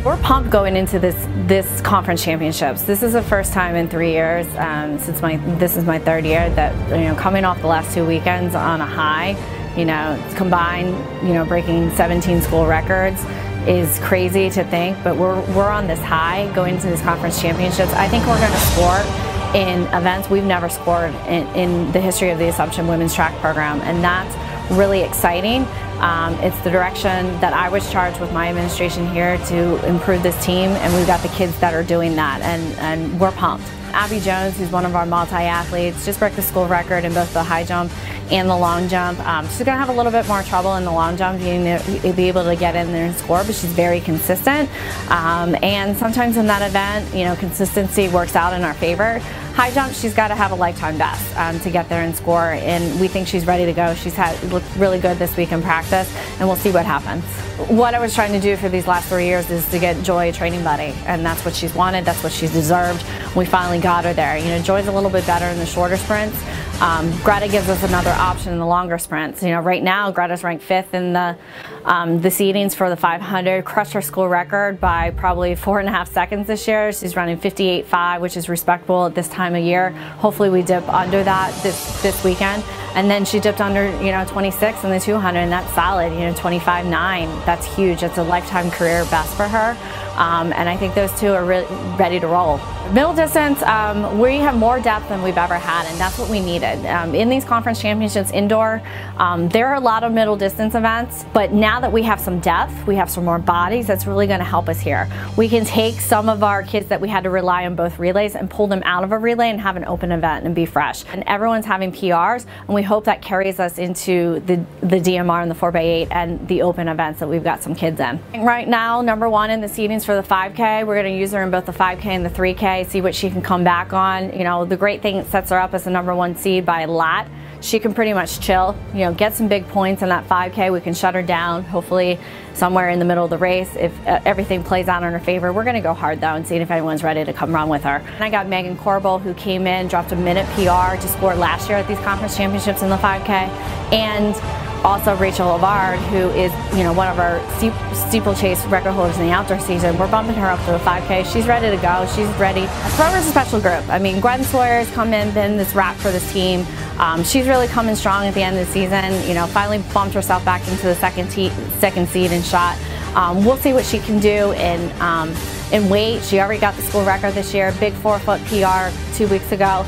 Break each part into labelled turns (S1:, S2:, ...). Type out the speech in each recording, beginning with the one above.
S1: We're pumped going into this conference championships. This is the first time in 3 years since this is my third year that coming off the last 2 weekends on a high, combined breaking 17 school records is crazy to think, but we're on this high going into these conference championships. I think we're going to score in events we've never scored in the history of the Assumption Women's Track Program, and that's really exciting. It's the direction that I was charged with my administration here to improve this team, and we've got the kids that are doing that, and we're pumped. Abby Jones, who's one of our multi-athletes, just broke the school record in both the high jump and the long jump. She's going to have a little bit more trouble in the long jump, be able to get in there and score, but she's very consistent. And sometimes in that event, consistency works out in our favor. High jump, she's got to have a lifetime best to get there and score, and we think she's ready to go. She's looked really good this week in practice, and we'll see what happens. What I was trying to do for these last 3 years is to get Joy a training buddy, and that's what she's wanted, that's what she's deserved. We finally got her there. Joy's a little bit better in the shorter sprints. Greta gives us another option in the longer sprints. Right now, Greta's ranked 5th in the seedings for the 500, crushed her school record by probably 4.5 seconds this year. She's running 58.5, which is respectable at this time of year. Hopefully we dip under that this weekend. And then she dipped under 26 in the 200, and that's solid. 25.9, that's huge. That's a lifetime career best for her. And I think those two are really ready to roll. Middle distance, we have more depth than we've ever had, and that's what we needed. In these conference championships indoor, there are a lot of middle distance events, but now that we have some depth, we have some more bodies, that's really going to help us here. We can take some of our kids that we had to rely on both relays and pull them out of a relay and have an open event and be fresh. And everyone's having PRs, and we hope that carries us into the DMR and the 4x8 and the open events that we've got some kids in. Right now, #1 in the seedings for the 5K. We're going to use her in both the 5K and the 3K, see what she can come back on. The great thing, it sets her up as the #1 seed by a lot. She can pretty much chill, get some big points in that 5K. We can shut her down, hopefully somewhere in the middle of the race. If everything plays out in her favor, we're going to go hard though and see if anyone's ready to come run with her. And I got Megan Corbel, who came in, dropped a minute PR to score last year at these conference championships in the 5K. And also Rachel Lavard, who is one of our steeplechase record holders in the outdoor season. We're bumping her up to the 5K. She's ready to go. She's ready. Forever's a special group. I mean, Gwen Sawyer has come in, been this wrap for this team. She's really coming strong at the end of the season. Finally bumped herself back into the second seed and shot. We'll see what she can do in weight. She already got the school record this year. Big 4-foot PR 2 weeks ago.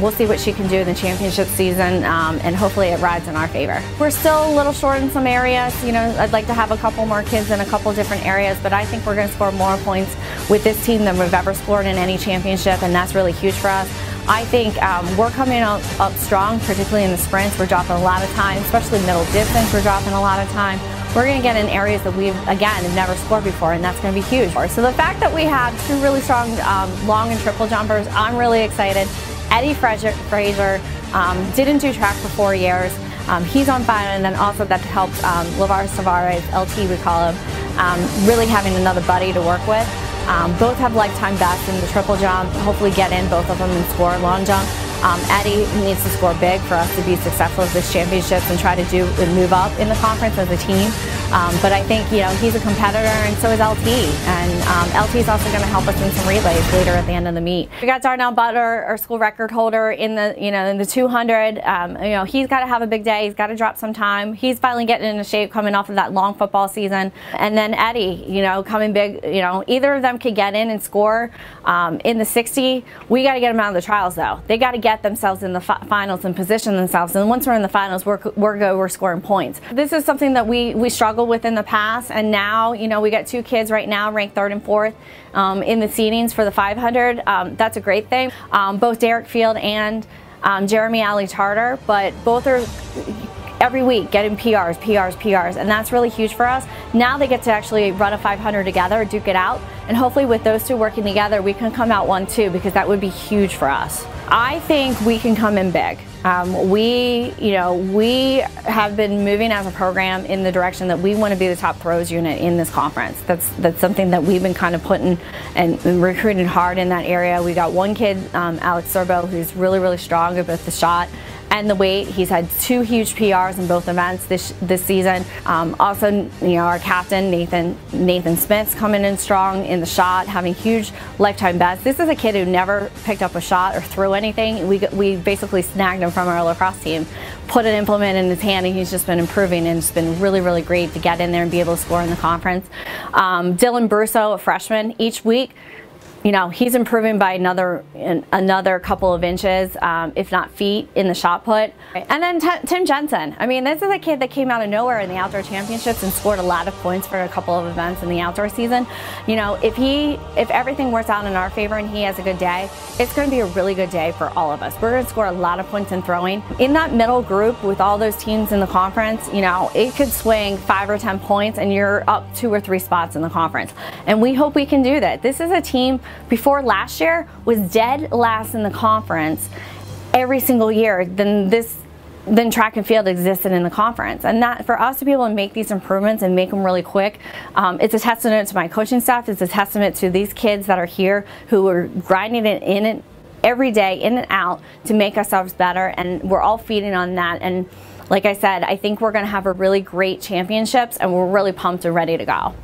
S1: We'll see what she can do in the championship season, and hopefully it rides in our favor. We're still a little short in some areas. I'd like to have a couple more kids in a couple different areas, but I think we're going to score more points with this team than we've ever scored in any championship, and that's really huge for us. I think we're coming up strong, particularly in the sprints. We're dropping a lot of time, especially middle distance. We're dropping a lot of time. We're going to get in areas that we've, again, have never scored before, and that's going to be huge. So the fact that we have 2 really strong long and triple jumpers, I'm really excited. Eddie Fraser didn't do track for 4 years. He's on fire, and then also that helps Lavar Savares, LT we call him, really having another buddy to work with. Both have lifetime bests in the triple jump. Hopefully get in both of them and score long jump. Eddie needs to score big for us to be successful at this championships and try to move up in the conference as a team. But I think he's a competitor, and so is LT. And LT is also going to help us in some relays later at the end of the meet. We got Darnell Butler, our school record holder in the 200. He's got to have a big day. He's got to drop some time. He's finally getting into shape coming off of that long football season. And then Eddie, coming big. Either of them could get in and score in the 60. We got to get them out of the trials though. They got to get themselves in the finals and position themselves. And once we're in the finals, we're scoring points. This is something that we struggled with in the past, and now we got 2 kids right now ranked 3rd and 4th in the seedings for the 500. That's a great thing. Both Derek Field and Jeremy Ali Tartar, but both are every week getting PRs, and that's really huge for us. Now they get to actually run a 500 together, duke it out, and hopefully with those 2 working together, we can come out 1-2, because that would be huge for us. I think we can come in big. We have been moving as a program in the direction that we want to be the top throws unit in this conference. That's something that we've been kind of putting and recruiting hard in that area. We got one kid, Alex Sorbo, who's really strong at both the shot and the weight. He's had 2 huge PRs in both events this season. Also, our captain Nathan Smith's coming in strong in the shot, having huge lifetime bests. This is a kid who never picked up a shot or threw anything. We basically snagged him from our lacrosse team, put an implement in his hand, and he's just been improving, and it's been really, really great to get in there and be able to score in the conference. Dylan Brusso, a freshman, each week, he's improving by another couple of inches, if not feet, in the shot put. And then Tim Jensen. I mean, this is a kid that came out of nowhere in the outdoor championships and scored a lot of points for a couple of events in the outdoor season. If everything works out in our favor and he has a good day, it's going to be a really good day for all of us. We're going to score a lot of points in throwing. In that middle group with all those teams in the conference, it could swing 5 or 10 points and you're up 2 or 3 spots in the conference. And we hope we can do that. This is a team before last year was dead last in the conference every single year. Then track and field existed in the conference, and that for us to be able to make these improvements and make them really quick, it's a testament to my coaching staff. It's a testament to these kids that are here who are grinding it in and every day, in and out, to make ourselves better, and we're all feeding on that. And like I said, I think we're going to have a really great championships, and we're really pumped and ready to go.